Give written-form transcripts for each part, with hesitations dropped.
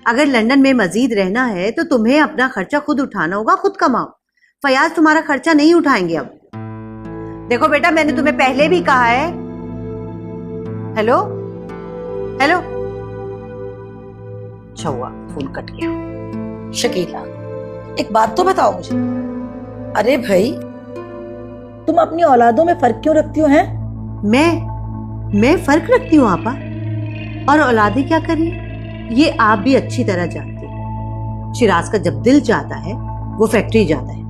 अगर लंदन में मजीद रहना है तो तुम्हें अपना खर्चा खुद उठाना होगा, खुद कमाओ। फयाज तुम्हारा खर्चा नहीं उठाएंगे अब। देखो बेटा, मैंने तुम्हें पहले भी कहा है। हेलो हेलो, अच्छा हुआ फोन कट गया। शकीला, एक बात तो बताओ मुझे। अरे भाई, तुम अपनी औलादों में फर्क क्यों रखती हो? हैं मैं फर्क रखती हूँ आपा, और औलादे क्या करी ये आप भी अच्छी तरह जानते हैं। शिराज का जब दिल चाहता है वो फैक्ट्री जाता है,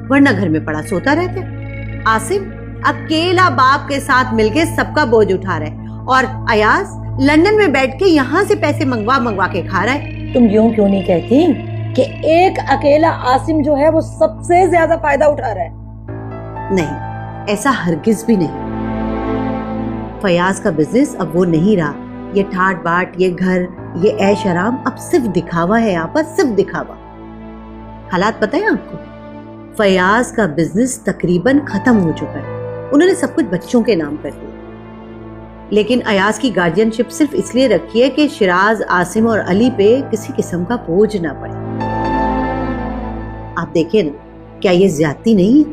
वरना घर में पड़ा सोता रहता है। आसिम अकेला बाप के साथ मिलके सबका बोझ उठा रहा है, और अयाज लंदन में बैठ के यहाँ से पैसे मंगवा के खा रहा है। तुम यूं क्यों नहीं कहती कि एक अकेला आसिम जो है वो सबसे ज्यादा फायदा उठा रहा है? नहीं, ऐसा हरगिज भी नहीं। फयाज का बिजनेस अब वो नहीं रहा। ये ठाट बाट, ये घर, ये ऐश आराम अब सिर्फ दिखावा है आपा, सिर्फ दिखावा। हालात पता है आपको, फयाज का बिजनेस तकरीबन खत्म हो चुका है। उन्होंने सब कुछ बच्चों के नाम कर दिया, लेकिन अयाज की गार्डियनशिप सिर्फ इसलिए रखी है कि शिराज, आसिम और अली पे किसी किस्म का बोझ ना पड़े। आप देखिए ना, क्या ये ज्यादती नहीं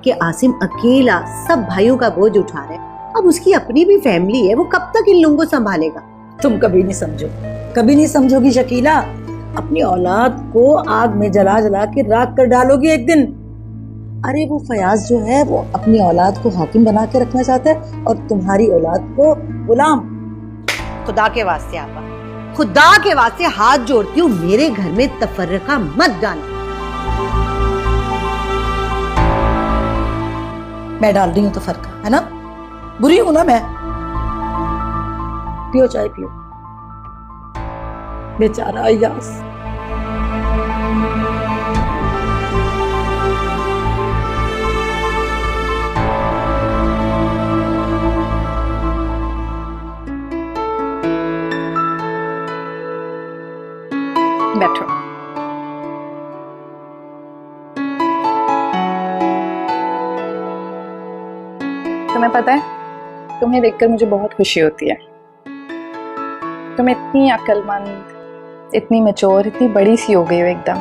कि आसिम अकेला सब भाइयों का बोझ उठा रहा है? अब उसकी अपनी भी फैमिली है, वो कब तक इन लोगों को संभालेगा? तुम कभी नहीं समझोगी शकीला। अपनी औलाद को आग में जला जला के राख कर डालोगी एक दिन। अरे वो फयाज जो है वो अपनी औलाद को हाकिम बना के रखना चाहता है, और तुम्हारी औलाद को गुलाम। खुदा के वास्ते आपा, खुदा के वास्ते हाथ जोड़ती हूँ, मेरे घर में तफर्रका मत डालना। मैं डाल रही हूँ तफर्रका, है ना? बुरी हूं ना मैं? पियो चाय पियो। बेचारा अय्यास। बैठो। तुम्हें पता है, तुम्हें देखकर मुझे बहुत खुशी होती है। तुम इतनी अक्लमंद, इतनी मैच्योर, इतनी बड़ी सी हो गई हो एकदम,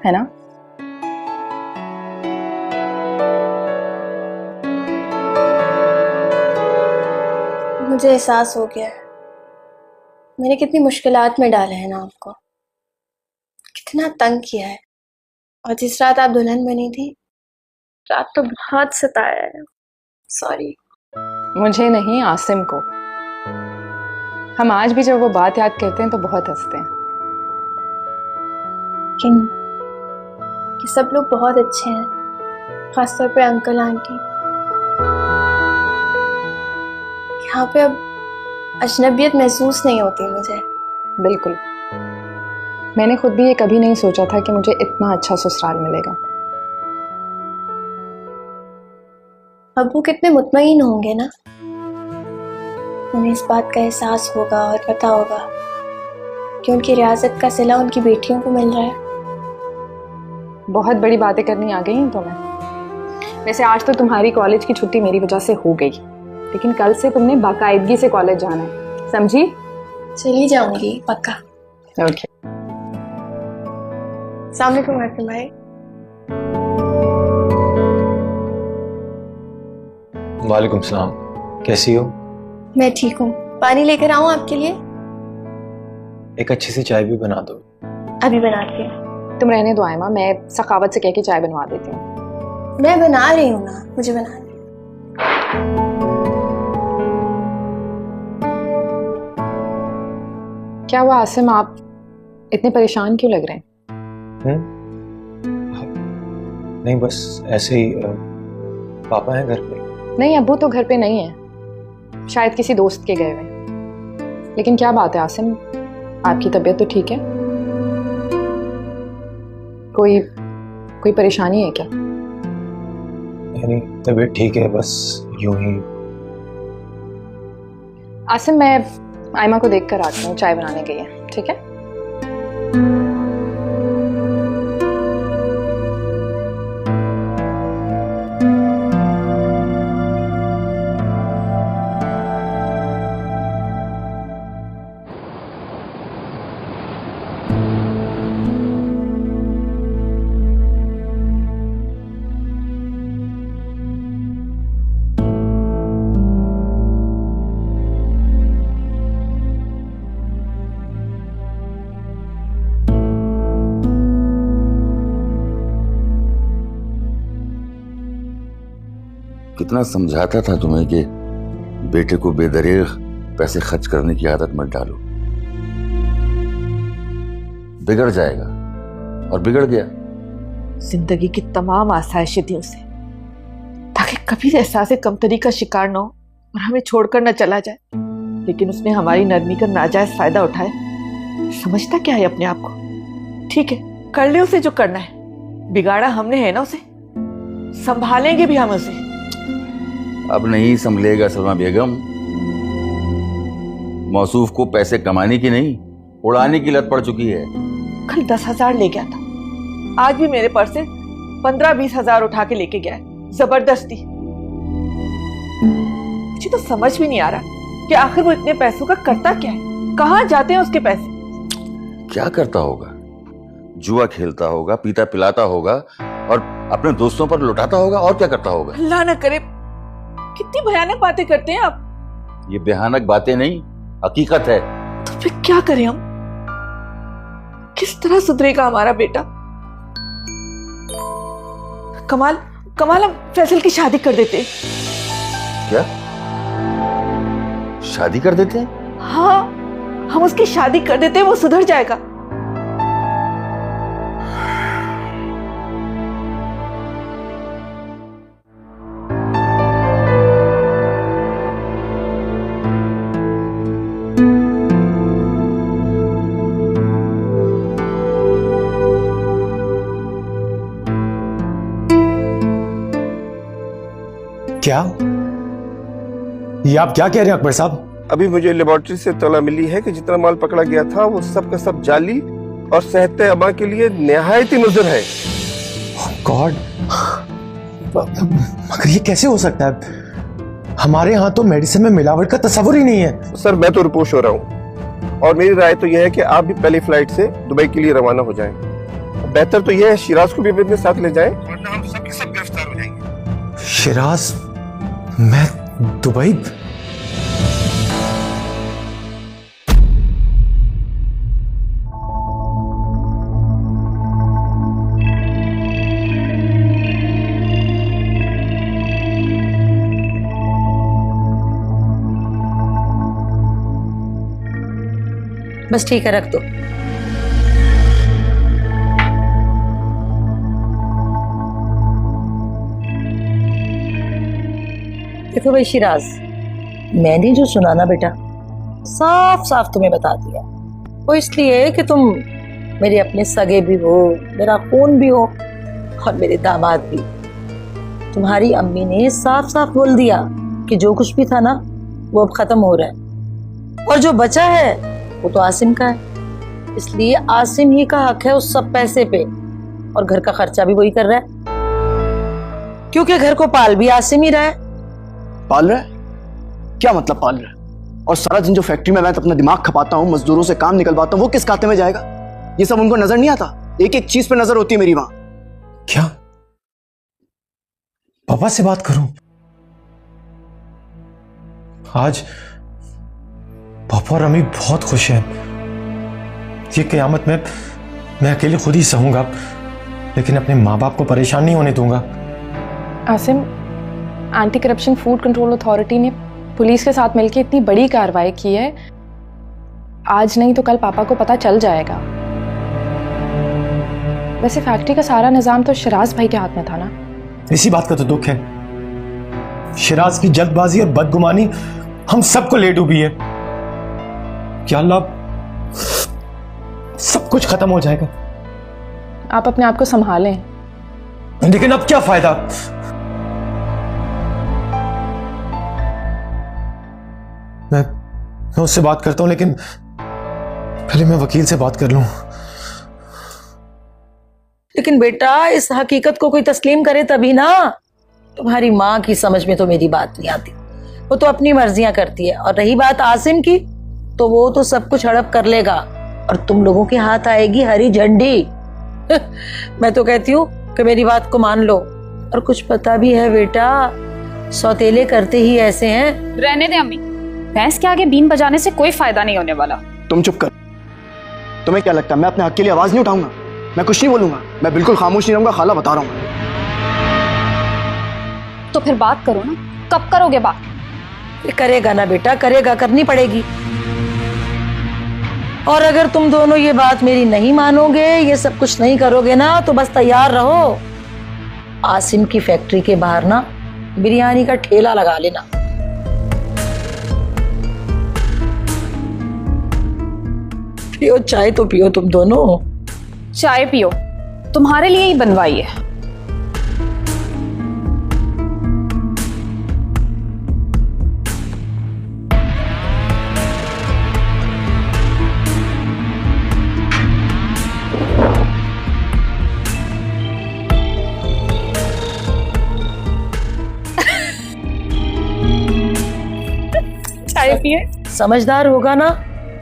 है ना? मुझे एहसास हो गया है मैंने कितनी मुश्किलात में डाला है ना आपको, कितना तंग किया है। और जिस रात आप दुल्हन बनी थी, रात तो बहुत सताया है। सॉरी। मुझे नहीं, आसिम को। हम आज भी जब वो बात याद करते हैं तो बहुत हंसते हैं। लेकिन ये सब लोग बहुत अच्छे हैं, खासतौर पे अंकल आंटी। यहाँ पे अब अजनबियत महसूस नहीं होती मुझे। बिल्कुल। मैंने खुद भी ये कभी नहीं सोचा था कि मुझे इतना अच्छा ससुराल मिलेगा। अब्बू कितने मुतमईन होंगे ना, उन्हें इस बात का एहसास होगा और पता होगा कि उनकी रियासत का सिला उनकी बेटियों को मिल रहा है। बहुत बड़ी बातें करनी आ गई हैं तुम्हें। वैसे आज तो तुम्हारी कॉलेज की छुट्टी मेरी वजह से हो गई, लेकिन कल से तुमने बाकायदगी से कॉलेज जाना है, समझी? चली जाऊंगी पक्का। ओके। अस्सलाम वालेकुम आसिम भाई। वालेकुम सलाम, कैसी हो? मैं ठीक हूँ। पानी लेकर आऊँ आपके लिए? एक अच्छी सी चाय भी बना दो। अभी बनाती हूँ। तुम रहने दो आयमा, मैं सखावत से कह के चाय बनवा देती हूँ। मैं बना रही हूँ ना, मुझे बना दी। क्या हुआ आसिम, आप इतने परेशान क्यों लग रहे हैं? नहीं, बस ऐसे ही। पापा हैं घर पे? नहीं, अब्बू तो घर पे नहीं है, शायद किसी दोस्त के गए हुए। लेकिन क्या बात है आसिम, आपकी तबीयत तो ठीक है? कोई परेशानी है क्या? नहीं, तबीयत ठीक है, बस यूं ही। आसिम, मैं आयमा को देख कर आती हूँ, चाय बनाने गई है, ठीक है? कितना समझाता था तुम्हें कि बेटे को बेदरिग पैसे खर्च करने की आदत मत डालो, बिगड़ जाएगा, और बिगड़ गया। जिंदगी की तमाम आसाइशें दी उसे ताकि कभी एहसास कमतरी का शिकार न हो और हमें छोड़कर न चला जाए, लेकिन उसने हमारी नरमी का नाजायज फायदा उठाया। समझता क्या है अपने आप को? ठीक है, कर ले उसे जो करना है, बिगाड़ा हमने है ना उसे, संभालेंगे भी हम उसे। अब नहीं संभलेगा सलमा बेगम। मौसूफ को पैसे कमाने की नहीं, उड़ाने की लत पड़ चुकी है। कल 10,000 ले गया था, आज भी मेरे पर्स से 15-20 हजार उठा के लेके गया है, जबरदस्ती। मुझे तो समझ भी नहीं आ रहा कि आखिर वो इतने पैसों का करता क्या है, कहाँ जाते हैं उसके पैसे? क्या करता होगा? जुआ खेलता होगा, पीता पिलाता होगा और अपने दोस्तों पर लुटाता होगा, और क्या करता होगा? अल्लाह ना करे, कितनी भयानक बातें करते हैं आप। ये भयानक बातें नहीं, हकीकत है। तो फिर क्या करें हम? किस तरह सुधरेगा हमारा बेटा? कमाल कमाल, हम फैसल की शादी कर देते। क्या शादी कर देते हैं? हाँ, हम उसकी शादी कर देते, वो सुधर जाएगा। क्या? ये आप क्या कह रहे हैं अकबर साहब? अभी मुझे लेबोरेटरी से तला मिली है कि जितना माल पकड़ा गया था वो सब का सब जाली और सेहत अमा के लिए निहायत ही मुज़र है। गॉड, मगर ये कैसे हो सकता है? हमारे यहाँ तो मेडिसिन में मिलावट का तस्वुर ही नहीं है। सर, मैं तो रिपोर्ट हो रहा हूँ और मेरी राय तो यह है कि आप भी पहली फ्लाइट से दुबई के लिए रवाना हो जाएं। बेहतर तो यह है शिराज को भी अपने साथ ले जाएं, वरना हम सब के सब गिरफ्तार हो जाएंगे। शिराज? मैं दुबई? बस ठीक है, रख दो। देखो भाई शिराज, मैंने जो सुना ना बेटा, साफ साफ तुम्हें बता दिया। वो इसलिए कि तुम मेरे अपने सगे भी हो, मेरा खून भी हो और मेरे दामाद भी। तुम्हारी अम्मी ने साफ साफ बोल दिया कि जो कुछ भी था ना वो अब खत्म हो रहा है, और जो बचा है वो तो आसिम का है। इसलिए आसिम ही का हक है उस सब पैसे पे, और घर का खर्चा भी वही कर रहा है, क्योंकि घर को पाल भी आसिम ही रहा है। पाल रहा है? क्या मतलब पाल रहा है? और सारा दिन जो फैक्ट्री में मैं अपना दिमाग खपाता हूँ, मजदूरों से काम निकलवाता हूँ, वो किस खाते में जाएगा? ये सब उनको नजर नहीं आता? एक एक चीज पे नजर होती है मेरी वहां। क्या पापा से बात करूं? आज पापा और अम्मी बहुत खुश हैं। ये क़यामत में मैं अकेले खुद ही सहूंगा, लेकिन अपने माँ बाप को परेशान नहीं होने दूंगा। Asim, anti corruption food control authority ने पुलिस के साथ मिलकर इतनी बड़ी कार्रवाई की है, आज नहीं तो कल पापा को पता चल जाएगा। वैसे फैक्ट्री का सारा निजाम तो शिराज भाई के हाथ में था ना? इसी बात का तो दुख है। शिराज की जल्दबाजी और बदगुमानी हम सबको ले डूबी है। क्या अल्लाह, सब कुछ खत्म हो जाएगा। आप अपने आप को संभालें। लेकिन अब क्या फायदा? मैं उससे बात करता हूं, लेकिन पहले मैं वकील से बात कर लूं। लेकिन बेटा, इस हकीकत को कोई तस्लीम करे तभी ना। तुम्हारी माँ की समझ में तो मेरी बात नहीं आती, वो तो अपनी मर्जियां करती है। और रही बात आसिम की, तो वो तो सब कुछ हड़प कर लेगा और तुम लोगों के हाथ आएगी हरी झंडी। मैं तो कहती हूँ कि मेरी बात को मान लो। और कुछ पता भी है बेटा, सौतेले करते ही ऐसे हैं। रहने दे अम्मी, भैंस के आगे बीन बजाने से कोई फायदा नहीं होने वाला। तुम चुप कर। तुम्हें क्या लगता है मैं अपने हक के लिए आवाज नहीं उठाऊंगा? मैं कुछ नहीं बोलूंगा, मैं बिल्कुल खामोश नहीं रहूंगा। खाला बता रहा हूं। तो तो फिर बात करो ना, कब करोगे बात? करेगा ना बेटा, करेगा, करनी पड़ेगी। और अगर तुम दोनों ये बात मेरी नहीं मानोगे, ये सब कुछ नहीं करोगे ना, तो बस तैयार रहो, आसिम की फैक्ट्री के बाहर ना बिरयानी का ठेला लगा लेना। पियो चाय तो पियो तुम दोनों। चाय पियो, तुम्हारे लिए ही बनवाई है। चाय पिए। समझदार होगा ना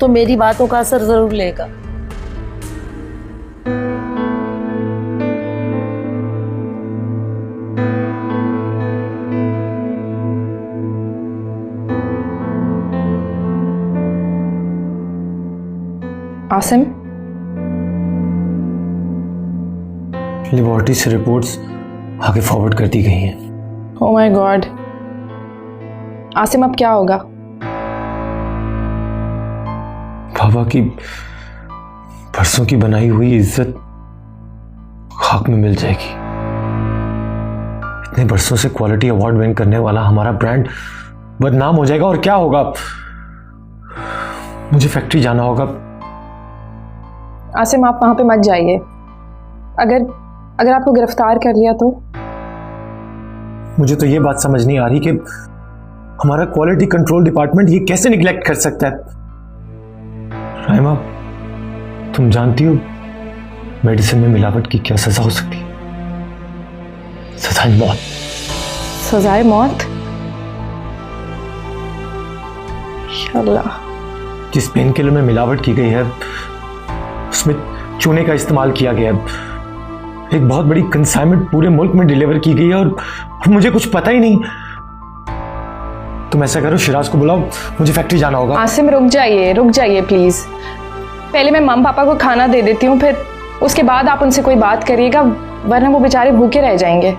तो मेरी बातों का असर जरूर लेगा। आसिम, लेबोरेटरी से रिपोर्ट्स आगे फॉरवर्ड कर दी गई हैं। Oh my God. आसिम, अब क्या होगा? बाबा की परसों की बनाई हुई इज्जत खाक में मिल जाएगी। इतने बरसों से क्वालिटी अवार्ड विन करने वाला हमारा ब्रांड बदनाम हो जाएगा। और क्या होगा? मुझे फैक्ट्री जाना होगा। आसिम, आप वहां पे मत जाइए। अगर आपको गिरफ्तार कर लिया तो? मुझे तो ये बात समझ नहीं आ रही कि हमारा क्वालिटी कंट्रोल डिपार्टमेंट ये कैसे निग्लेक्ट कर सकता है। राइमा, तुम जानती हो मेडिसिन में मिलावट की क्या सजा हो सकती है? सजाए मौत। सजाए मौत? अल्लाह। जिस पेन किलर में मिलावट की गई है उसमें चूने का इस्तेमाल किया गया है। एक बहुत बड़ी कंसाइनमेंट पूरे मुल्क में डिलीवर की गई है और मुझे कुछ पता ही नहीं। तुम ऐसा करो, शिराज को बुलाओ, मुझे फैक्ट्री जाना होगा। आसिम, रुक जाइए प्लीज। पहले मैं मम्मी पापा को खाना दे देती हूँ, फिर उसके बाद आप उनसे कोई बात करिएगा, वरना वो बेचारे भूखे रह जाएंगे।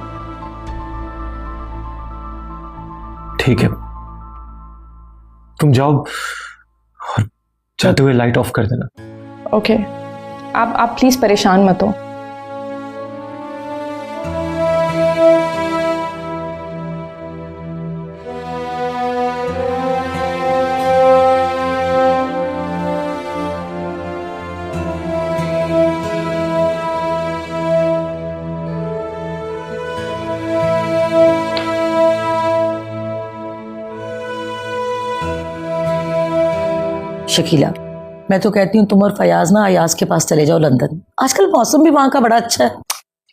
ठीक है, तुम जाओ और जाते हुए लाइट ऑफ कर देना। ओके। आप प्लीज परेशान मत हो। शकीला, मैं तो कहती हूँ तुम और फयाज ना अयाज के पास चले जाओ लंदन। आजकल मौसम भी वहां का बड़ा अच्छा है।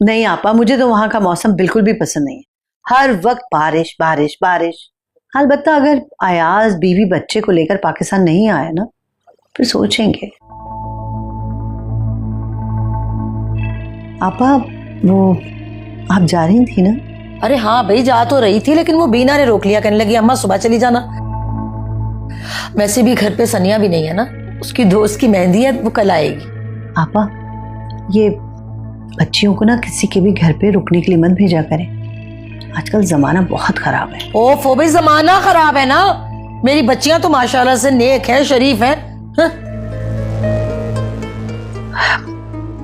नहीं आपा, मुझे तो वहां का मौसम बिल्कुल भी पसंद नहीं है। हर वक्त बारिश बारिश बारिश। अलबत्ता अगर अयाज बीवी बच्चे को लेकर पाकिस्तान नहीं आया ना, फिर सोचेंगे। आपा, वो आप जा रही थी ना? अरे हाँ भाई, जा तो रही थी, लेकिन वो बीना ने रोक लिया, कहने लगी अम्मा सुबह चली जाना। वैसे भी घर पे सनिया भी नहीं है ना, उसकी दोस्त की मेहंदी है, वो कल आएगी। आपा, ये बच्चियों को ना किसी के भी घर पे रुकने के लिए मत भेजा करें। आजकल जमाना बहुत खराब है। ओफो भाई, जमाना खराब है ना। मेरी बच्चियां तो माशाल्लाह से नेक हैं, शरीफ हैं।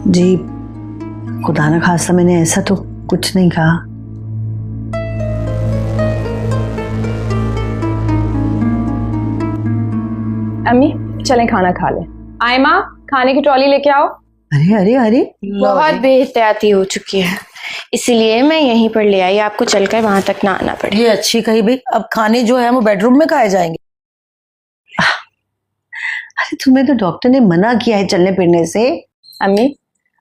जी खुदा न खास्ता, मैंने ऐसा तो कुछ नहीं कहा। अम्मी, चलें खाना खा लें। आयमा, खाने की ट्रॉली लेके आओ। अरे अरे अरे, बहुत बेहतियाती हो चुकी है, इसीलिए मैं यहीं पर ले आई, आपको चलकर वहां तक ना आना पड़े। ये अच्छी कही भाई। अब खाने जो है वो बेडरूम में खाए जाएंगे। अरे तुम्हें तो डॉक्टर ने मना किया है चलने फिरने से। अम्मी,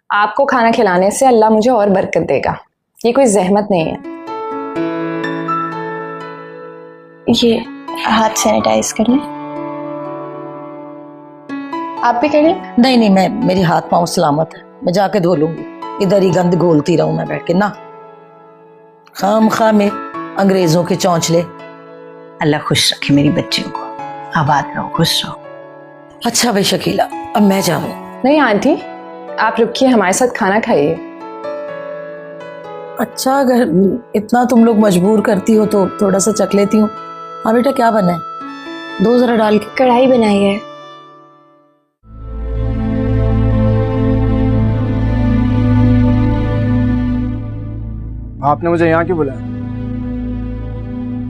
आपको खाना खिलाने से अल्लाह मुझे और बरकत देगा, ये कोई जहमत नहीं है। ये हाथ सैनिटाइज कर लें। आप भी कर लें। नहीं नहीं, मेरी हाथ पांव सलामत है, मैं जाके धो लूंगी। इधर ही गंद घोलती रहूं मैं बैठ के ना। खाम खा में अंग्रेजों के चौंचले। अल्लाह खुश रखे मेरी बच्चियों को, आबाद रहो, खुश रहो। अच्छा भाई शकीला, अब मैं जाऊं? नहीं आंटी, आप रुकिए, हमारे साथ खाना खाइए। अच्छा, अगर इतना तुम लोग मजबूर करती हो तो थोड़ा सा चख लेती हूँ। हाँ बेटा, क्या बना है? दो जरा डाल के। कढ़ाई बनाई है। आपने मुझे यहाँ क्यों बुलाया?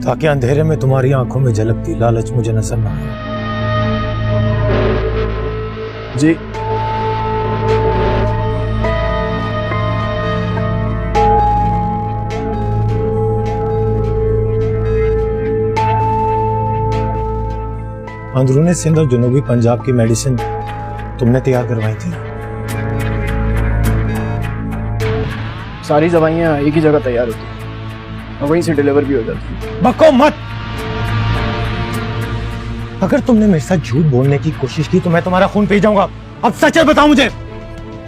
ताकि अंधेरे में तुम्हारी आंखों में झलकती लालच मुझे नजर ना आए। जी। अंदरूनी सिंध और जनूबी पंजाब की मेडिसिन तुमने तैयार करवाई थी। सारी दवाइयाँ एक ही जगह तैयार होती हैं और वहीं से डिलीवर भी हो जाती हैं। बको मत। अगर तुमने मेरे साथ झूठ बोलने की कोशिश की तो मैं तुम्हारा खून पी जाऊंगा। अब सच बताओ मुझे,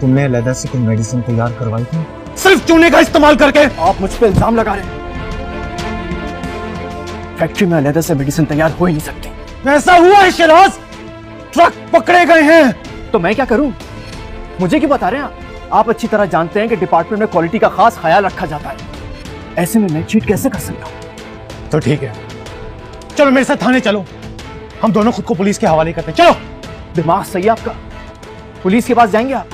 तुमने अलग से कोई मेडिसिन तैयार करवाई थी सिर्फ चूने का इस्तेमाल करके? आप मुझ पे इल्जाम लगा रहे हैं। फैक्ट्री में अलग से मेडिसिन तैयार हो ही नहीं सकती। ऐसा हुआ है शिराज, ट्रक पकड़े गए हैं। तो मैं क्या करूं? मुझे क्यों बता रहे हैं आप अच्छी तरह जानते हैं कि डिपार्टमेंट में क्वालिटी का खास ख्याल रखा जाता है। ऐसे में मैं चीट कैसे कर सकता हूं? तो ठीक है, चलो मेरे साथ थाने चलो, हम दोनों खुद को पुलिस के हवाले करते हैं। चलो। दिमाग सही है आपका? पुलिस के पास जाएंगे आप?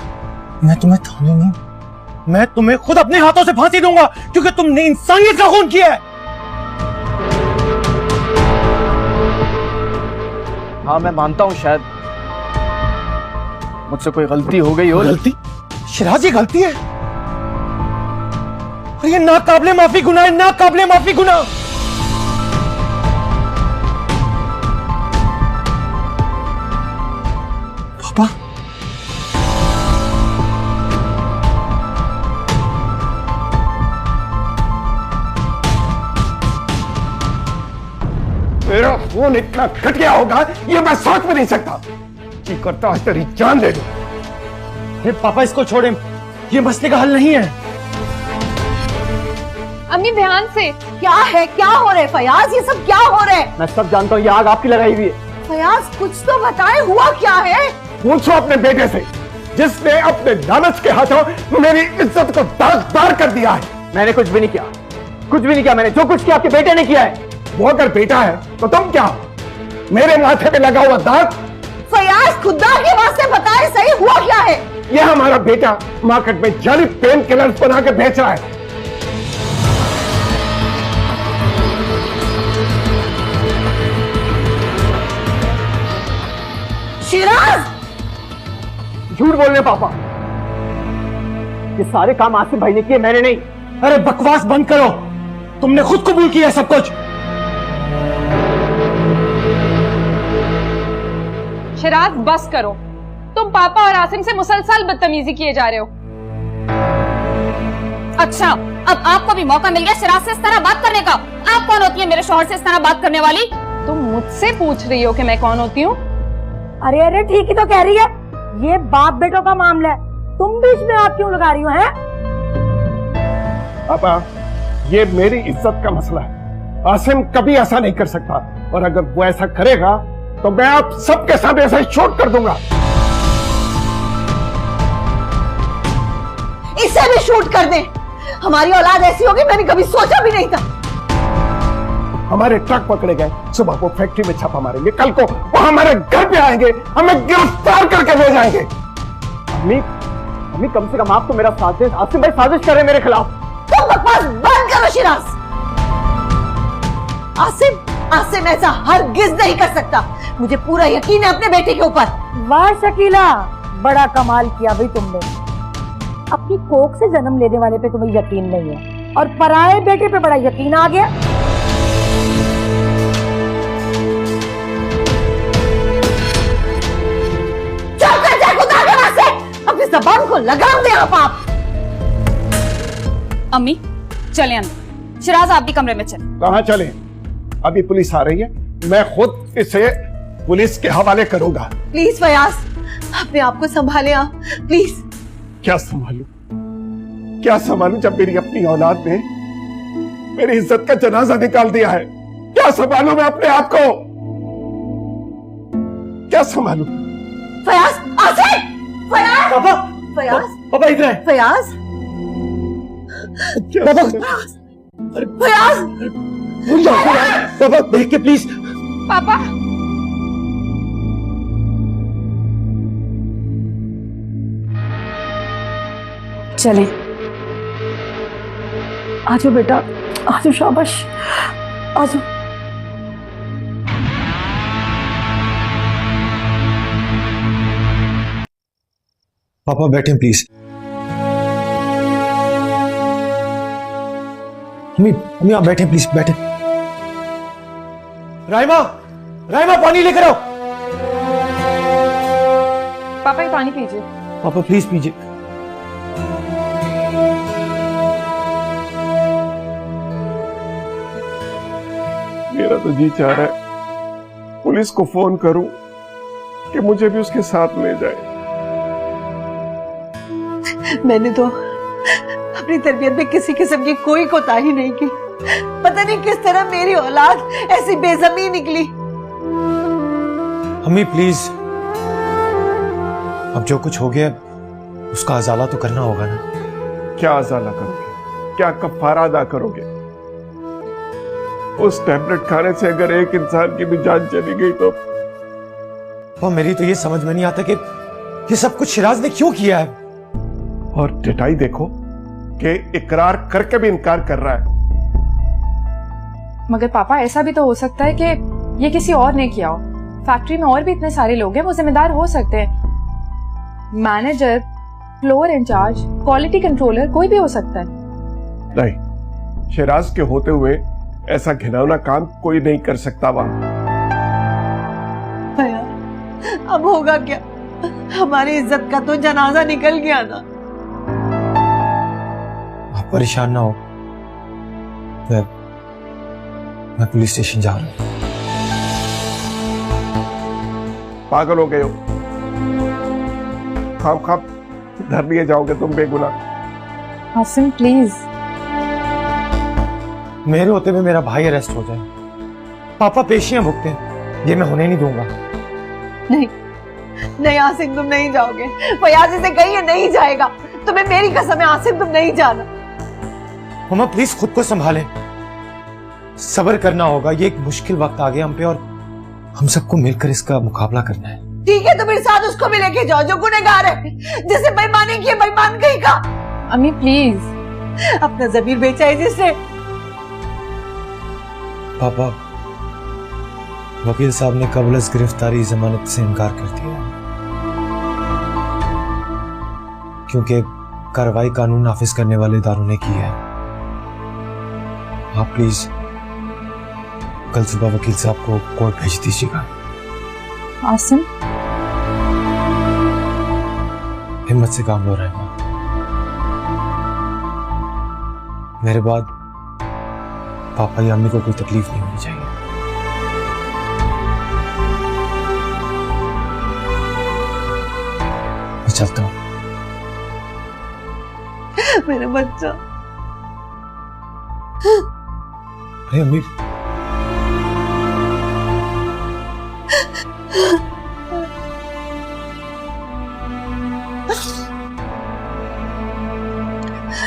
मैं तुम्हें थाने नहीं, मैं तुम्हें खुद अपने हाथों से फांसी दूंगा, क्योंकि तुमने इंसानियत का खून किया है। हाँ, मैं मानता हूं शायद मुझसे कोई गलती हो गई हो। गलती? शिराज, ये गलती है और ये नाकाबिले माफी गुनाह है, नाकाबिले माफी गुनाह। पापा, मेरा फोन इतना घटिया होगा ये मैं सोच भी नहीं सकता। जी करता है तेरी जान ले लूं। हे पापा, इसको छोड़े, ये मसले का हल नहीं है। अम्मी ध्यान से। क्या है, क्या हो रहा है फयाज? ये सब क्या हो रहा है? मैं सब जानता हूँ, ये आग आपकी लगाई हुई है। फयाज, कुछ तो बताए, हुआ क्या है? पूछो अपने बेटे से, जिसने अपने लालच के हाथों मेरी इज्जत को दागदार कर दिया है। मैंने कुछ भी नहीं किया, कुछ भी नहीं किया। मैंने जो कुछ किया आपके बेटे ने किया है। वो अगर बेटा है तो तुम क्या हो? मेरे माथे पे लगा हुआ दाग। फयाज, खुदा के वास्ते बताए सही, हुआ क्या है? ये हमारा बेटा मार्केट में जाली पेन किलर्स बना के बेच रहा है। शिराज, झूठ बोल रहे पापा। ये सारे काम आसिफ भाई ने किए, मैंने नहीं। अरे बकवास बंद करो, तुमने खुद कबूल किया सब कुछ। शिराज, बस करो। तुम पापा और आसिम से मुसलसल बदतमीजी किए जा रहे हो। अच्छा, अब आपको भी मौका मिल गया शिराज से इस तरह बात करने का। आप कौन होती है मेरे शौहर से इस तरह बात करने वाली? तुम मुझसे पूछ रही हो कि मैं कौन होती हूँ? अरे अरे, ठीक ही तो कह रही है। ये बाप बेटों का मामला है, तुम बीच में हाथ क्यों लगा रही हो? हैं? पापा, ये मेरी इज्जत का मसला है। आसिम कभी ऐसा नहीं कर सकता, और अगर वो ऐसा करेगा तो मैं आप सबके साथ ऐसा ही शूट कर दूंगा। इसे भी शूट कर दे। हमारी औलाद ऐसी होगी, मैंने कभी सोचा भी नहीं था। हमारे ट्रक पकड़े गए, सुबह वो फैक्ट्री में छापा मारेंगे, कल को वो हमारे घर पे आएंगे, हमें गिरफ्तार करके ले जाएंगे। अम्मी, अम्मी कम से कम आप तो मेरा साथ दें। आसिफ भाई साजिश कर रहे हैं मेरे खिलाफ। तुम बकवास बंद करो शिराज। आसिम ऐसा हरगिज नहीं कर सकता। मुझे पूरा यकीन है अपने बेटे के ऊपर। वाह शकीला, बड़ा कमाल किया भाई तुमने। अपनी कोख से जन्म लेने वाले पे तुम्हें यकीन नहीं है और पराये बेटे पे बड़ा यकीन आ गया। अपनी ज़बान को लगाम दे आप। अम्मी चले अंदर। शिराज, आप भी कमरे में चले। कहाँ चले? अभी पुलिस आ रही है, मैं खुद इसे पुलिस के हवाले करूंगा। प्लीज फयाज, अपने आप को संभाले आप, प्लीज। क्या संभालूं? क्या संभालूं जब मेरी अपनी औलाद ने मेरी इज्जत का जनाजा निकाल दिया है? क्या संभालूं मैं अपने आप को? क्या संभालूं? फयाज, आसिफ, फयाज, पापा, फयाज, पापा इधर है। फयाज, पापा फयाज भूल जाओ पापा, देख के प्लीज। पापा चले, आजो बेटा, आजो, शाबाश, आजो। पापा बैठे प्लीज। मम्मी मम्मी आप बैठे प्लीज, बैठे। राइमा, राइमा पानी लेकर आओ। पापा ये पानी पीजिए। पापा प्लीज पीजिए। मेरा तो जी चाह रहा है पुलिस को फोन करूं कि मुझे भी उसके साथ ले जाए। मैंने तो अपनी तरबियत में किसी किस्म की कोई कोताही नहीं की। पता नहीं किस तरह मेरी औलाद ऐसी बेज़मी निकली। मम्मी प्लीज, अब जो कुछ हो गया उसका अजाला तो करना होगा ना। क्या अजाला करोगे? क्या कफारा अदा करोगे? उस टैबलेट खाने से अगर एक इंसान की भी जान चली गई तो मेरी तो ये समझ में नहीं आता कि ये सब कुछ शिराज ने क्यों किया है। और डिटाई देखो कि इकरार करके भी इनकार कर रहा है। मगर पापा ऐसा भी तो हो सकता है कि ये किसी और ने किया हो। फैक्ट्री में और भी इतने सारे लोग हैं, वो जिम्मेदार हो सकते हैं। Manager, floor incharge, quality controller, कोई भी हो सकता है। नहीं, शिराज के होते हुए ऐसा घिनौना काम कोई नहीं कर सकता। वहां अब होगा क्या? हमारी इज्जत का तो जनाजा निकल गया ना। आप परेशान ना हो, मैं पुलिस स्टेशन जा रहा हूं। पागल हो गए हो? खाम धर लिए जाओगे तुम बेगुनाह। आसिम प्लीज। मेरे होते हुए मेरा भाई अरेस्ट हो जाए, पापा पेशियां भुगते हैं, ये मैं होने नहीं दूंगा। नहीं नहीं आसिम, तुम नहीं जाओगे। फयाज से कहिए नहीं जाएगा। तुम्हें मेरी कसम है आसिम, तुम नहीं जाना। मम्मा प्लीज खुद को संभालें, सब्र करना होगा। ये एक मुश्किल वक्त आ गया हम पे और हम सबको मिलकर इसका मुकाबला करना है। ठीक है, तो मेरे साथ उसको भी लेके जाओ जो गुनहगार है, जिसे बेईमानी की बेईमान कहीं का। अम्मी प्लीज। अपना ज़मीर बेचा है जिसने। पापा, वकील साहब ने कबल अज़ गिरफ्तारी जमानत से इनकार कर दिया क्योंकि कार्रवाई कानून नाफिज करने वाले इदारों ने की है। आप प्लीज कल सुबह वकील साहब को कोर्ट भेज दीजिएगा। आसिम हिम्मत से काम लो रहेगा। मेरे बाद पापा या अम्मी को कोई तकलीफ नहीं होनी चाहिए। मैं चलता हूं। मेरा बच्चा। अरे अम्मी,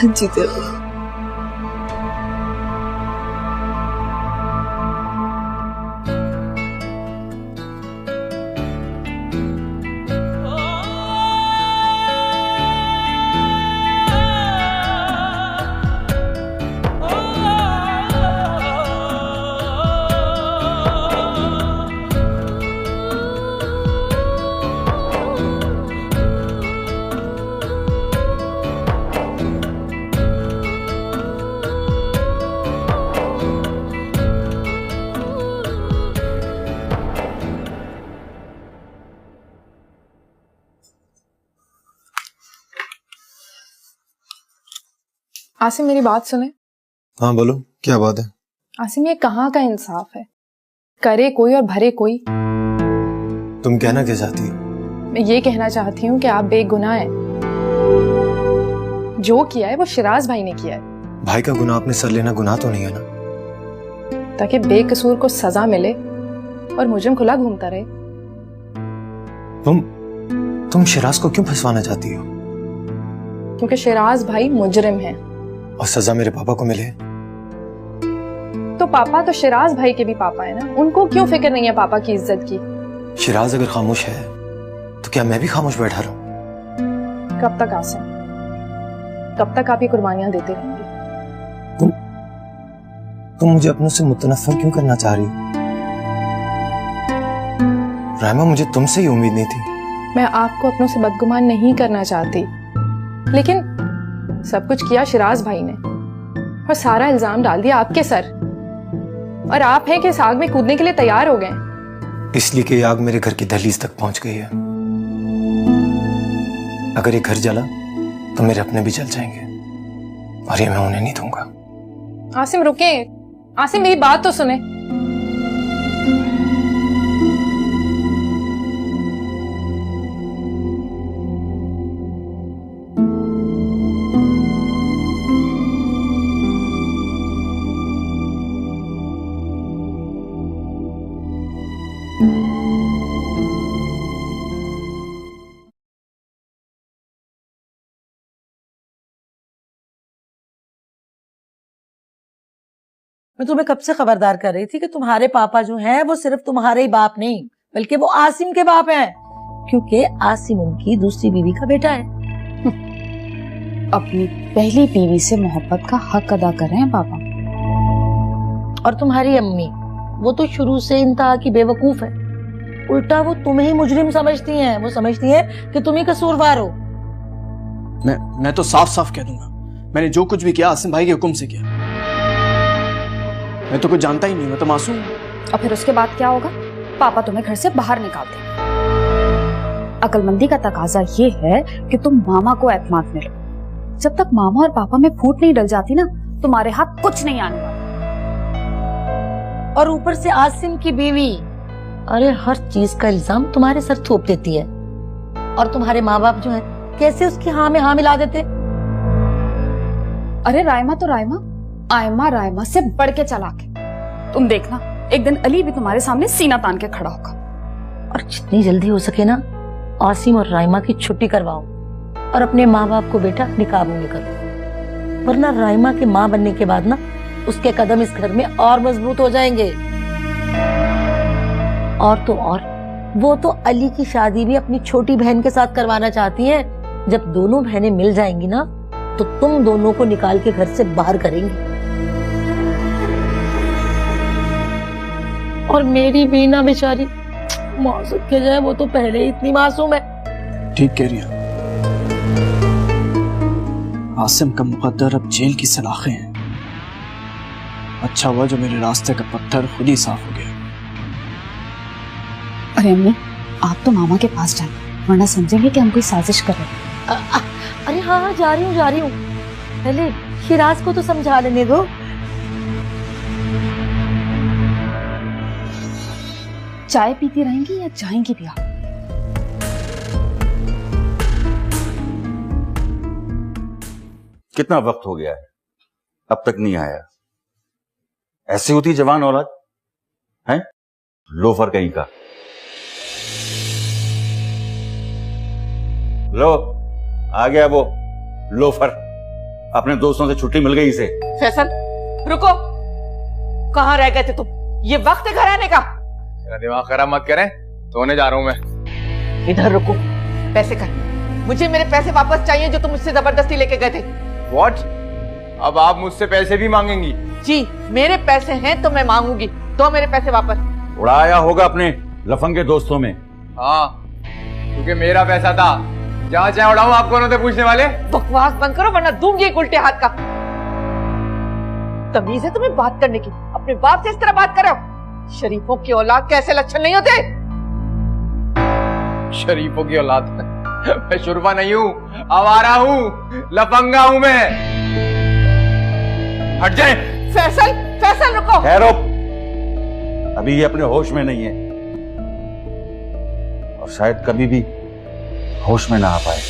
जीते रहो। आसिम मेरी बात सुने। हाँ बोलो, क्या बात है? आसिम ये कहाँ का इंसाफ है? करे कोई और भरे कोई। तुम कहना क्या चाहती हो? मैं ये कहना चाहती हूँ कि आप बेगुनाह हैं। जो किया है वो शिराज भाई ने किया है। भाई का गुनाह अपने सर लेना गुनाह तो नहीं है ना? ताकि बेकसूर को सजा मिले और मुजरिम खुला घूमता रहे। तुम शिराज को क्यों फंसवाना चाहती हो? क्योंकि शिराज भाई मुजरिम है और सजा मेरे पापा को मिले। तो पापा तो शिराज भाई के भी पापा है ना, उनको क्यों फिक्र नहीं है पापा की इज्जत की? शिराज अगर खामोश है तो क्या मैं भी खामोश बैठा रहूं? कब तक आसिम, कब तक आप ये कुर्बानियां देते रहेंगे? तुम मुझे अपनों से मुतनफ़र क्यों करना चाह रही हो? रायमा, मुझे तुमसे ही उम्मीद नहीं थी। मैं आपको अपनों से बदगुमान नहीं करना चाहती, लेकिन सब कुछ किया शिराज भाई ने और सारा इल्जाम डाल दिया आपके सर, और आप हैं कि इस आग में कूदने के लिए तैयार हो गए। इसलिए कि आग मेरे घर की दहलीज तक पहुंच गई है। अगर ये घर जला तो मेरे अपने भी जल जाएंगे, और ये मैं उन्हें नहीं दूंगा। आसिम रुके, आसिम मेरी बात तो सुने। मैं तुम्हें कब से खबरदार कर रही थी कि तुम्हारे पापा जो हैं वो सिर्फ तुम्हारे ही बाप नहीं बल्कि वो आसिम के बाप हैं, क्योंकि आसिम उनकी दूसरी बीवी का बेटा है। अपनी पहली बीवी से मोहब्बत का हक अदा कर रहे हैं पापा। और तुम्हारी अम्मी, वो तो शुरू से इंतहा की बेवकूफ है। उल्टा वो तुम्हें ही मुजरिम समझती हैं। वो समझती हैं कि तुम ही कसूरवार हो। मैं तो साफ साफ कह दूंगा, मैंने जो कुछ भी किया आसिम भाई के हुक्म से किया। मैं तो कुछ जानता ही नहीं, मैं तो मासूम हूं। और फिर उसके बाद क्या होगा? पापा तुम्हें घर से बाहर निकाल देंगे। अक्लमंदी का तकाजा ये है कि तुम मामा को एतमाद में लो। जब तक मामा और पापा में फूट नहीं डल जाती ना, तुम्हारे हाथ कुछ नहीं आने वाला। और ऊपर से आसिम की बीवी, अरे हर चीज का इल्जाम तुम्हारे सर थोप देती है। और तुम्हारे माँ बाप जो है कैसे उसकी हाँ में हाँ मिला देते। अरे रायमा तो रायमा, आयमा रायमा से बढ़ के चालाक है। तुम देखना, एक दिन अली भी तुम्हारे सामने सीना तान के खड़ा होगा। और जितनी जल्दी हो सके ना, आसिम और रायमा की छुट्टी करवाओ और अपने माँ बाप को बेटा अपनी काबू में करो, वरना रायमा के माँ बनने के बाद ना उसके कदम इस घर में और मजबूत हो जाएंगे। और तो और, वो तो अली की शादी भी अपनी छोटी बहन के साथ करवाना चाहती है। जब दोनों बहनें मिल जाएंगी ना, तो तुम दोनों को निकाल के घर से बाहर करेंगी। और मेरी बीना बेचारी मासूम के जाए, वो तो पहले ही इतनी मासूम है। ठीक कह रही है। आसिम का मुकद्दर अब जेल की सलाखें हैं। अच्छा हुआ जो मेरे रास्ते का पत्थर खुद ही साफ हो गया। अरे अम्मी, आप तो मामा के पास जाए, वरना समझेंगे कि हम कोई साजिश कर रहे हैं। अरे हाँ, जा रही हूँ। पहले शिराज को तो समझा लेने दो। चाय पीती रहेंगी या जाएंगी भी आप? कितना वक्त हो गया है, अब तक नहीं आया। ऐसी होती जवान औलाद है? लोफर कहीं का। लो, आ गया वो लोफर। अपने दोस्तों से छुट्टी मिल गई इसे। फैसल, रुको, कहाँ रह गए थे तुम? ये वक्त है घर आने का। मेरा दिमाग खराब मत करें, सोने जा रहा हूं मैं। इधर रुको, पैसे कर। मुझे मेरे पैसे वापस चाहिए जो तुम मुझसे जबरदस्ती लेके गए थे। व्हाट? अब आप मुझसे पैसे भी मांगेंगी? जी, मेरे पैसे हैं तो मैं मांगूंगी। दो मेरे पैसे वापस। उड़ाया होगा अपने लफंगे दोस्तों में। हाँ, क्योंकि मेरा पैसा था। जहाँ चाहे उड़ाऊं, आप कौन होते पूछने वाले? बकवास बंद करो वरना दूंगी एक उल्टे हाथ का। तमीज है तुम्हें बात करने की? अपने बाप से इस तरह बात करो? शरीफों की औलाद के ऐसे लक्षण नहीं होते। शरीफों की औलाद? मैं शुरवा नहीं हूँ, आवारा हूँ, लफंगा हूँ मैं। हट जाए। फैसल, फैसल रुको। ठहरो, अभी ये अपने होश में नहीं है और शायद कभी भी होश में ना आ पाए।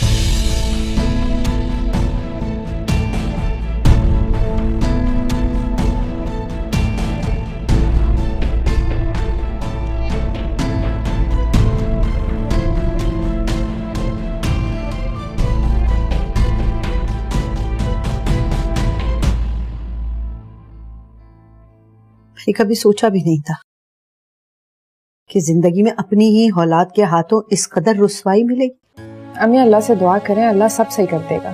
मैंने कभी सोचा भी नहीं था कि जिंदगी में अपनी ही औलाद के हाथों इस कदर रुसवाई मिलेगी। अम्मी अल्लाह से दुआ करें, अल्लाह सब सही कर देगा।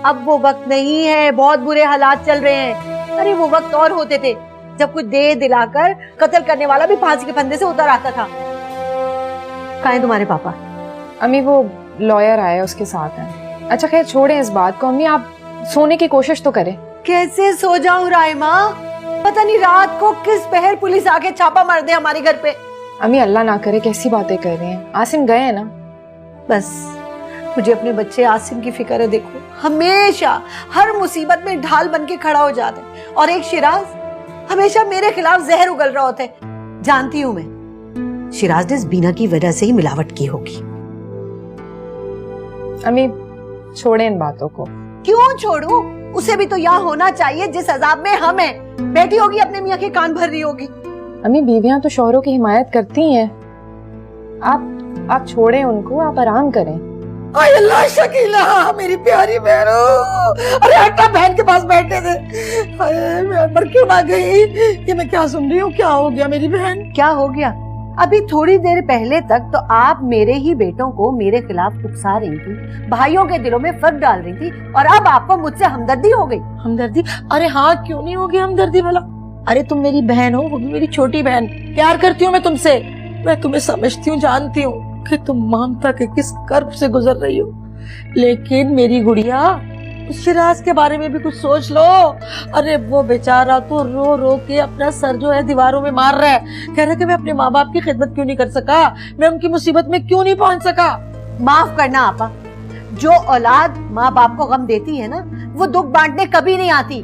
अब वो वक्त नहीं है, बहुत बुरे हालात चल रहे हैं। अरे वो वक्त और होते थे जब कुछ दे दिलाकर कत्ल करने वाला भी फांसी के फंदे से उतर आता था। कहाँ है तुम्हारे पापा? अम्मी वो लॉयर आया, उसके साथ है। अच्छा खैर छोड़ें इस बात को, अम्मी आप सोने की कोशिश तो करें। कैसे सो जाऊं राइमा? पता नहीं रात को किस पहर पुलिस आके छापा मार दे हमारे घर पे। अम्मी अल्लाह ना करे, कैसी बातें कर रही हैं? आसिम गए हैं ना? बस मुझे अपने बच्चे आसिम की फिक्र है। देखो हमेशा हर मुसीबत में ढाल बन के खड़ा हो जाता है, और एक शिराज हमेशा मेरे खिलाफ जहर उगल रहा होता है। जानती हूं मैं, शिराज ने बीना की वजह से ही मिलावट की होगी। अम्मी छोड़ें इन बातों को। क्यों छोड़ू? उसे भी तो यहाँ होना चाहिए जिस अजाब में हम हैं। बैठी होगी अपने मियाँ के कान भर रही होगी। अम्मी बीवियां तो शौहरों की हिमायत करती हैं। आप छोड़ें उनको, आप आराम करें। हाय अल्लाह शकीला, मेरी प्यारी बहनों, अरे हटा बहन के पास बैठे थे। हाय मैं मर क्यों ना गई? ये मैं क्या सुन रही हूँ? क्या हो गया मेरी बहन? क्या हो गया? अभी थोड़ी देर पहले तक तो आप मेरे ही बेटों को मेरे खिलाफ उकसा रही थी, भाइयों के दिलों में फर्क डाल रही थी, और अब आपको मुझसे हमदर्दी हो गई। हमदर्दी? अरे हाँ, क्यों नहीं होगी हमदर्दी भला? अरे तुम मेरी बहन हो, वो भी मेरी छोटी बहन। प्यार करती हूँ मैं तुमसे, मैं तुम्हें समझती हूँ, जानती हूँ कि तुम ममता के किस कर्ब से गुजर रही हो, लेकिन मेरी गुड़िया उस शिराज के बारे में भी कुछ सोच लो। अरे वो बेचारा तो रो रो के अपना सर जो है दीवारों में मार रहा है, कह रहा है कि मैं अपने माँ बाप की खिदमत क्यों नहीं कर सका, मैं उनकी मुसीबत में क्यों नहीं पहुंच सका। माफ करना आपा, जो औलाद माँ बाप को गम देती है ना, वो दुख बांटने कभी नहीं आती,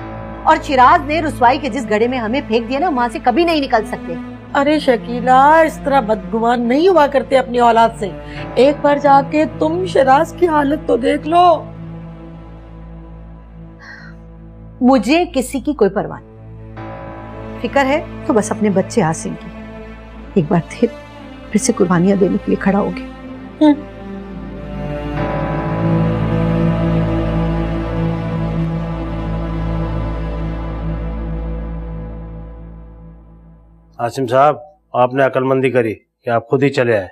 और शिराज ने रुसवाई के जिस गड्ढे में हमें फेंक दिया ना, वहाँ से कभी नहीं निकल सकते। अरे शकीला, इस तरह बदगुमान नहीं हुआ करते अपनी औलाद से। एक बार जाके तुम शिराज की हालत तो देख लो। मुझे किसी की कोई परवाह नहीं, फिक्र है तो बस अपने बच्चे आसिम की। एक बार फिर से कुर्बानियां देने के लिए खड़ा हो गया। आसिम साहब, आपने अक्लमंदी करी कि आप खुद ही चले आए,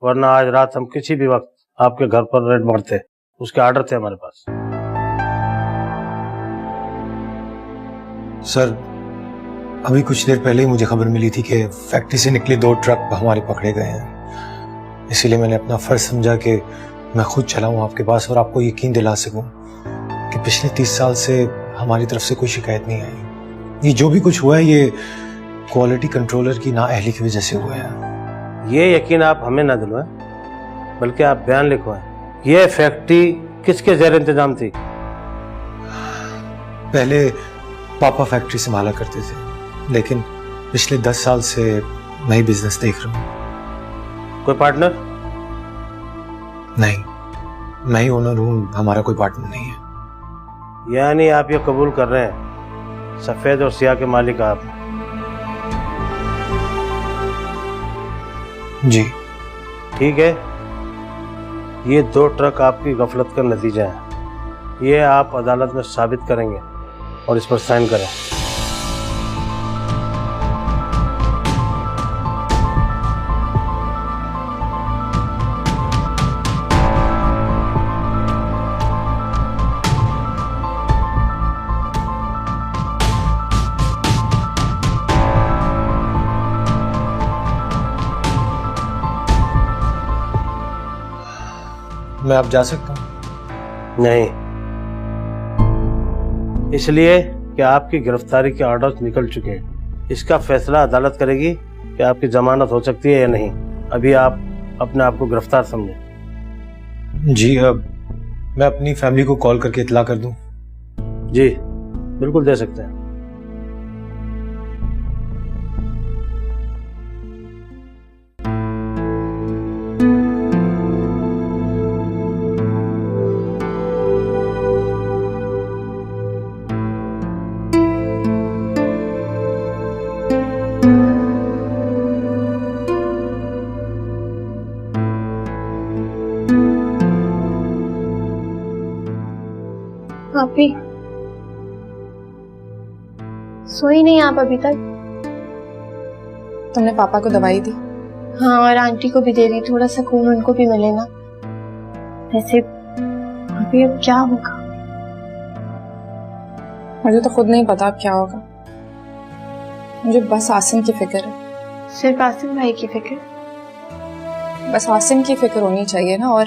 वरना आज रात हम किसी भी वक्त आपके घर पर रेड मारते। उसके ऑर्डर थे हमारे पास। सर, अभी कुछ देर पहले ही मुझे खबर मिली थी कि फैक्ट्री से निकले 2 ट्रक हमारे पकड़े गए हैं। इसीलिए मैंने अपना फर्ज समझा कि मैं खुद चला हूँ आपके पास और आपको यकीन दिला सकूं कि पिछले 30 साल से हमारी तरफ से कोई शिकायत नहीं आई। ये जो भी कुछ हुआ है, ये क्वालिटी कंट्रोलर की नाअहली की वजह से हुआ है। ये यकीन आप हमें ना दिलवाएं, बल्कि आप बयान लिखवाएं। ये फैक्ट्री किसके ज़ेर इंतजाम थी? पहले पापा फैक्ट्री संभाला करते थे, लेकिन पिछले 10 साल से मैं ही बिजनेस देख रहा हूँ। कोई पार्टनर? नहीं, मैं ही ओनर हूँ, हमारा कोई पार्टनर नहीं है। यानी आप ये कबूल कर रहे हैं सफेद और सियाह के मालिक आप? जी ठीक है, ये 2 ट्रक आपकी गफलत का नतीजा है। ये आप अदालत में साबित करेंगे और इस पर साइन करें। मैं अब जा सकता हूँ? नहीं, इसलिए कि आपकी गिरफ्तारी के ऑर्डर्स निकल चुके हैं। इसका फैसला अदालत करेगी कि आपकी जमानत हो सकती है या नहीं। अभी आप अपने आप को गिरफ्तार समझें। जी, अब मैं अपनी फैमिली को कॉल करके इतला कर दूं? जी बिल्कुल दे सकते हैं। भाभी, सोई नहीं आप अभी तक? तुमने पापा को दवाई दी? हाँ, और आंटी को भी दे दी, थोड़ा सुकून उनको भी मिले ना। वैसे अभी अब क्या होगा? मुझे तो खुद नहीं पता अब क्या होगा। मुझे बस आसिम की फिक्र है। सिर्फ आसिम भाई की फिक्र? बस आसिम की फिक्र होनी चाहिए ना। और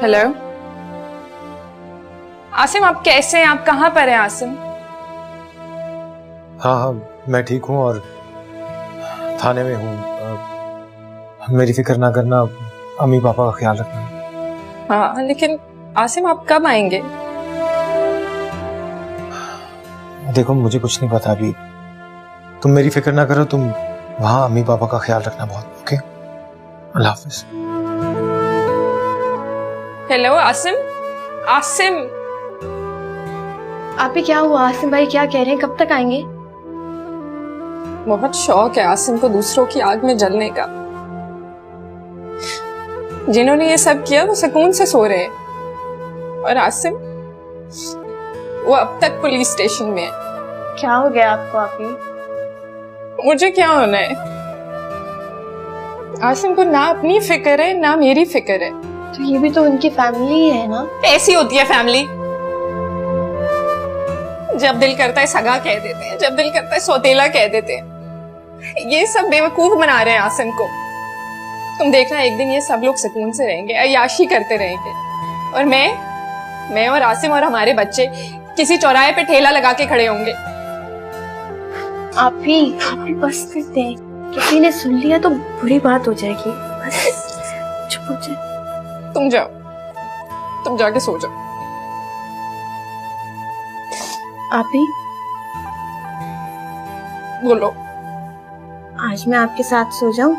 हेलो आसिम, आप कैसे हैं? आप कहाँ पर हैं आसिम? हाँ हाँ, मैं ठीक हूँ और थाने में हूँ। मेरी फिक्र ना करना, अम्मी पापा का ख्याल रखना। हाँ, लेकिन आसिम आप कब आएंगे? देखो, मुझे कुछ नहीं पता अभी। तुम मेरी फिक्र ना करो, तुम वहाँ अम्मी पापा का ख्याल रखना बहुत। ओके, अल्लाह हाफिज। हेलो आसिम, आसिम आप ही क्या हुआ? आसिम भाई क्या कह रहे हैं? कब तक आएंगे? बहुत शौक है आसिम को दूसरों की आग में जलने का। जिन्होंने ये सब किया वो सुकून से सो रहे हैं और आसिम वो अब तक पुलिस स्टेशन में है। क्या हो गया आपको? आप ही मुझे क्या होना है? आसिम को ना अपनी फिक्र है ना मेरी फिक्र है। तो ये भी तो उनकी फैमिली ही है ना। ऐसी होती है फैमिली, जब दिल करता है सगा कह देते हैं, जब दिल करता है सौतेला कह देते हैं। ये सब बेवकूफ बना रहे हैं आसिम को। तुम देखना एक दिन ये सब लोग सुकून से रहेंगे, अय्याशी करते रहेंगे, और मैं और आसिम और हमारे बच्चे किसी चौराहे पे ठेला लगा के खड़े होंगे। आप ही बस कर दें, किसी ने सुन लिया तो बुरी बात हो जाएगी। बस चुप हो जाए। तुम जाओ, तुम जाके सो जाओ। आप ही बोलो। आज मैं आपके साथ सो जाऊं?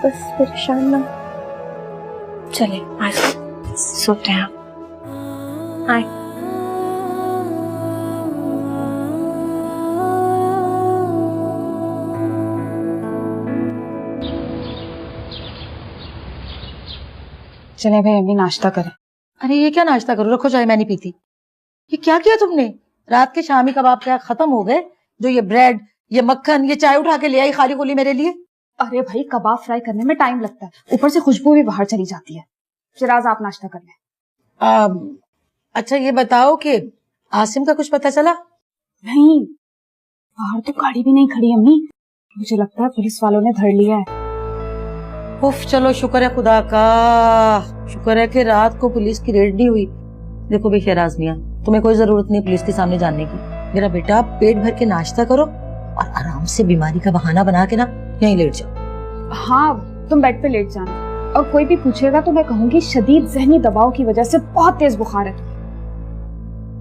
बस परेशान ना। चले आज सोते हैं आप। आए। चले भाई, अभी नाश्ता करें। अरे ये क्या नाश्ता करो, रखो चाय, मैं नहीं पीती। ये क्या किया तुमने? रात के शामी कबाब क्या खत्म हो गए? जो ये ब्रेड, ये मक्खन, ये चाय उठा के ले आई खाली खुली मेरे लिए। अरे भाई, कबाब फ्राई करने में टाइम लगता है, ऊपर से खुशबू भी बाहर चली जाती है। शिराज, आप नाश्ता कर लें। अच्छा ये बताओ कि आसिम का कुछ पता चला? नहीं, बाहर तो गाड़ी भी नहीं खड़ी अम्मी। मुझे लगता है पुलिस वालों ने धर लिया है। उफ, चलो शुक्र है खुदा का, शुक्र है कि रात को पुलिस की रेड नहीं हुई। देखो भी शहराज मियां, तुम्हें कोई जरूरत नहीं पुलिस के सामने जाने की। मेरा बेटा, पेट भर के नाश्ता करो और आराम से बीमारी का बहाना बना के ना यहीं लेट जाओ। हाँ, तुम बेड पे लेट जाना, और कोई भी पूछेगा तो मैं कहूंगी शदीद जहनी दबाव की वजह से बहुत तेज बुखार है।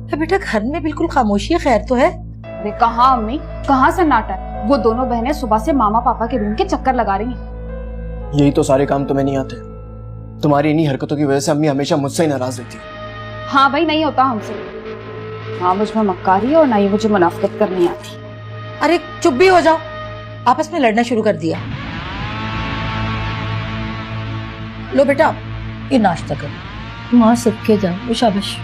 तो बेटा घर में बिल्कुल खामोशी है, खैर तो है। अरे कहाँ अम्मी, कहाँ सन्नाटा है? वो दोनों बहनें सुबह से मामा पापा के रूम के चक्कर लगा रही हैं। यही तो सारे काम तुम्हें नहीं आते। तुम्हारी इन्हीं हरकतों की वजह से अम्मी हमेशा मुझसे ही नाराज रहती है। हाँ भाई, नहीं होता हमसे। हाँ, मुझ में मक्कारी और ना ही मुझे मुनाफिकत करनी आती। अरे चुप भी हो जाओ, आपस में लड़ना शुरू कर दिया। लो बेटा, ये नाश्ता करो, वहां सबके जाओ, शाबाश।